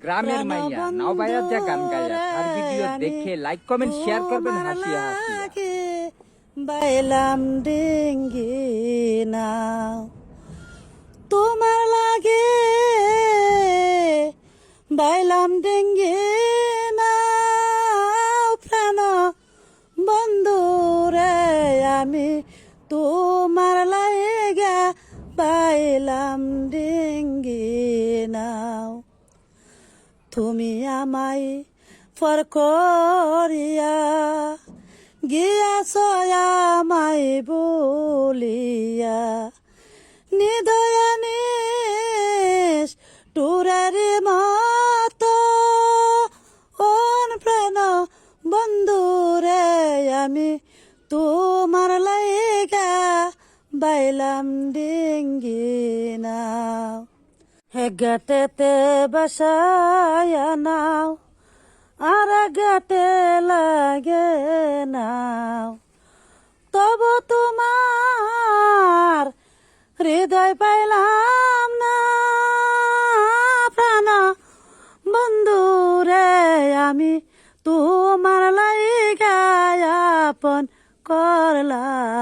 গ্রামের মাইয়া নাও বাইরা যা গান গায়া আর ভিডিও দেখে লাইক কমেন্ট শেয়ার করবেন হাসিয়া হাসিয়া বাইলাম ডিঙ্গি নাও তোমার লাগে বাইলাম ডিঙ্গি নাও প্রাণ বন্ধু রে আমি তোমার লাগা বাইলাম ডিঙ্গি নাও তুমি আমায় পর করিয়া গিয়াছ আমায় বলিয়া নিদয়ানিস টুরারি মতো ওন প্রাণ বন্ধুরে আমি তোমার লাইগা বাইলাম ডিঙ্গি নাও হে গাটেতে বাসায়া নাও আর গাটে লাগে নাও তবু তোমার হৃদয় পাইলাম না প্রাণ বন্ধুরে আমি তোমার লাইগা আপন করলাম।